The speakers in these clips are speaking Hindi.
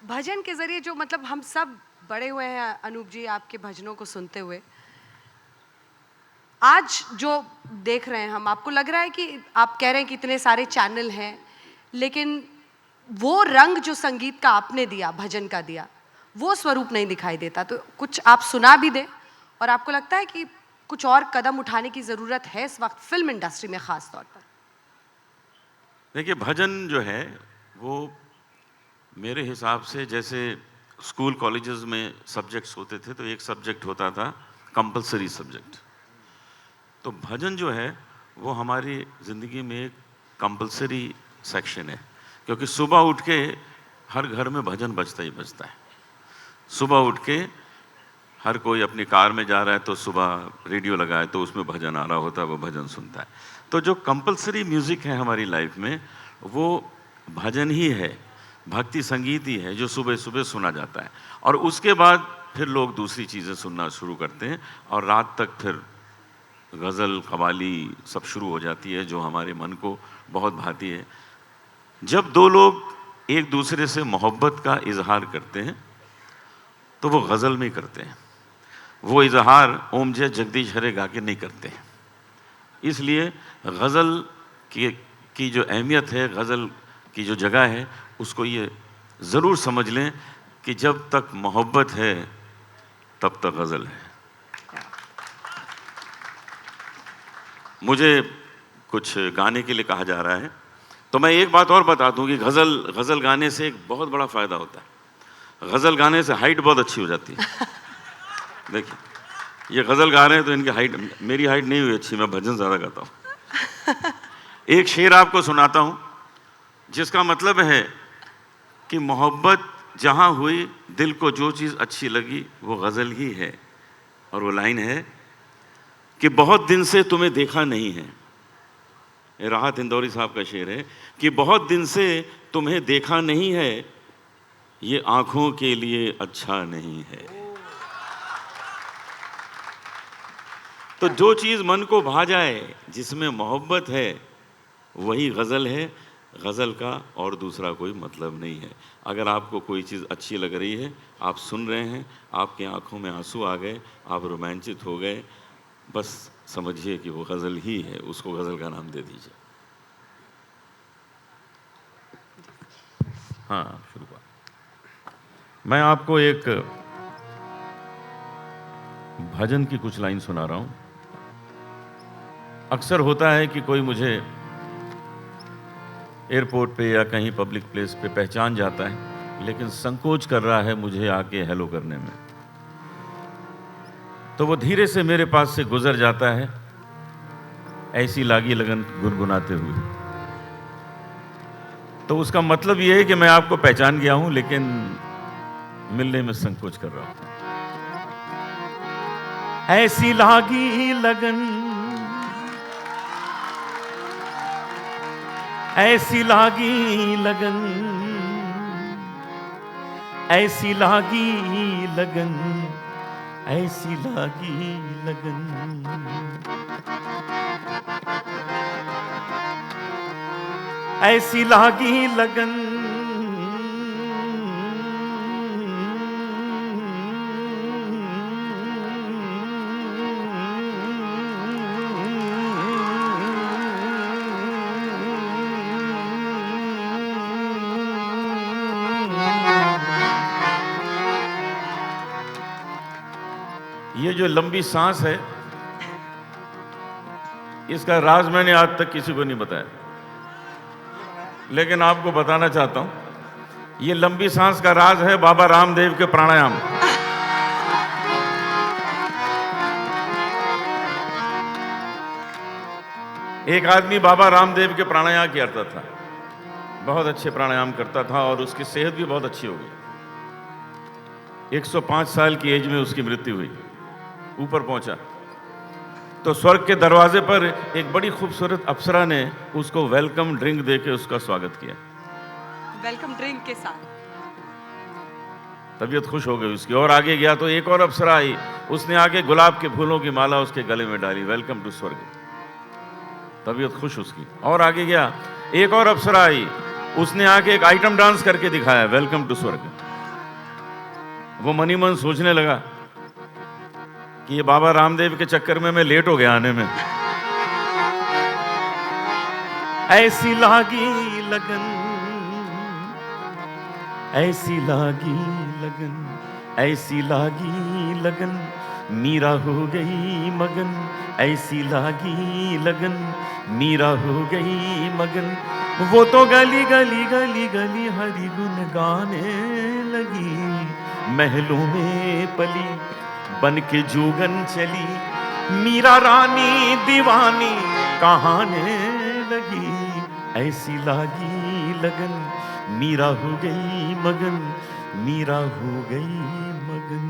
भजन के ज़रिए जो मतलब हम सब बड़े हुए हैं अनूप जी आपके भजनों को सुनते हुए, आज जो देख रहे हैं हम, आपको लग रहा है कि आप कह रहे हैं कि इतने सारे चैनल हैं, लेकिन वो रंग जो संगीत का आपने दिया, भजन का दिया, वो स्वरूप नहीं दिखाई देता। तो कुछ आप सुना भी दें और आपको लगता है कि कुछ और कदम उठाने की ज़रूरत है इस वक्त फिल्म इंडस्ट्री में ख़ास तौर पर? देखिए, भजन जो है वो मेरे हिसाब से जैसे स्कूल कॉलेजेस में सब्जेक्ट्स होते थे, तो एक सब्जेक्ट होता था कंपलसरी सब्जेक्ट। तो भजन जो है वो हमारी ज़िंदगी में एक कंपलसरी सेक्शन है, क्योंकि सुबह उठ के हर घर में भजन बजता ही बजता है। सुबह उठ के हर कोई अपनी कार में जा रहा है तो सुबह रेडियो लगाए तो उसमें भजन आ रहा होता है, वो भजन सुनता है। तो जो कंपलसरी म्यूज़िक है हमारी लाइफ में, वो भजन ही है, भक्ति संगीत ही है जो सुबह सुबह सुना जाता है। और उसके बाद फिर लोग दूसरी चीज़ें सुनना शुरू करते हैं और रात तक फिर गज़ल कव्वाली सब शुरू हो जाती है जो हमारे मन को बहुत भाती है। जब दो लोग एक दूसरे से मोहब्बत का इजहार करते हैं तो वो गज़ल में करते हैं, वो इजहार ओम जय जगदीश हरे गा के नहीं करते हैं। इसलिए गज़ल की जो अहमियत है, गज़ल की जो जगह है, उसको ये ज़रूर समझ लें कि जब तक मोहब्बत है तब तक गज़ल है। मुझे कुछ गाने के लिए कहा जा रहा है, तो मैं एक बात और बता दूं कि गज़ल गाने से एक बहुत बड़ा फ़ायदा होता है। गज़ल गाने से हाइट बहुत अच्छी हो जाती है। देखिए, ये गज़ल गा रहे हैं तो इनकी हाइट, मेरी हाइट नहीं हुई अच्छी, मैं भजन ज़्यादा गाता हूँ। एक शेर आपको सुनाता हूँ जिसका मतलब है कि मोहब्बत जहाँ हुई, दिल को जो चीज़ अच्छी लगी वो गज़ल ही है। और वो लाइन है कि बहुत दिन से तुम्हें देखा नहीं है, राहत इंदौरी साहब का शेर है कि बहुत दिन से तुम्हें देखा नहीं है, ये आंखों के लिए अच्छा नहीं है। तो जो चीज़ मन को भा जाए, जिसमें मोहब्बत है, वही गज़ल है। गज़ल का और दूसरा कोई मतलब नहीं है। अगर आपको कोई चीज़ अच्छी लग रही है, आप सुन रहे हैं, आपकी आंखों में आंसू आ गए, आप रोमांचित हो गए, बस समझिए कि वो गज़ल ही है, उसको गज़ल का नाम दे दीजिए। हाँ, शुरू कर। मैं आपको एक भजन की कुछ लाइन सुना रहा हूँ। अक्सर होता है कि कोई मुझे एयरपोर्ट पे या कहीं पब्लिक प्लेस पे पहचान जाता है, लेकिन संकोच कर रहा है मुझे आके हेलो करने में। तो वो धीरे से मेरे पास से गुजर जाता है, ऐसी लागी लगन गुनगुनाते हुए। तो उसका मतलब ये है कि मैं आपको पहचान गया हूं, लेकिन मिलने में संकोच कर रहा हूं। ऐसी लागी लगन, ऐसी लागी लगन, ऐसी लागी लगन, ऐसी लागी लगन, ऐसी लागी लगन, ये जो लंबी सांस है, इसका राज मैंने आज तक किसी को नहीं बताया, लेकिन आपको बताना चाहता हूं। ये लंबी सांस का राज है बाबा रामदेव के प्राणायाम। एक आदमी बाबा रामदेव के प्राणायाम करता था, बहुत अच्छे प्राणायाम करता था और उसकी सेहत भी बहुत अच्छी हो गई। 105 साल की एज में उसकी मृत्यु हुई। ऊपर पहुंचा तो स्वर्ग के दरवाजे पर एक बड़ी खूबसूरत अप्सरा ने उसको वेलकम ड्रिंक देके उसका स्वागत किया। वेलकम ड्रिंक के साथ तबीयत खुश हो गई उसकी। और आगे गया तो एक और अप्सरा आई, उसने आगे गुलाब के फूलों की माला उसके गले में डाली, वेलकम टू स्वर्ग। तबीयत खुश उसकी। और आगे गया, एक और अप्सरा आई, उसने आके एक आइटम डांस करके दिखाया, वेलकम टू स्वर्ग। वो मनी मन सोचने लगा कि ये बाबा रामदेव के चक्कर में मैं लेट हो गया आने में। ऐसी लागी लगन, ऐसी लागी लगन, ऐसी लागी लगन, मीरा हो गई मगन। ऐसी लागी लगन, मीरा हो गई मगन। वो तो गली गली गली गली हरि गुण गाने लगी। महलों में पली बन के जोगन चली, मीरा रानी दीवानी कहाने लगी। ऐसी लागी लगन, मीरा हो गई मगन, मीरा हो गई मगन।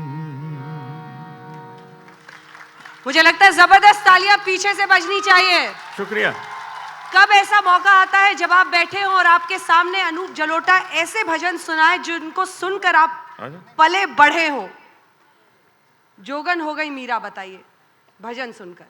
मुझे लगता है जबरदस्त तालियां पीछे से बजनी चाहिए। शुक्रिया। कब ऐसा मौका आता है जब आप बैठे हो और आपके सामने अनूप जलोटा ऐसे भजन सुनाए जिनको सुनकर आप पले बढ़े हो? जोगन हो गई मीरा, बताइए भजन सुनकर।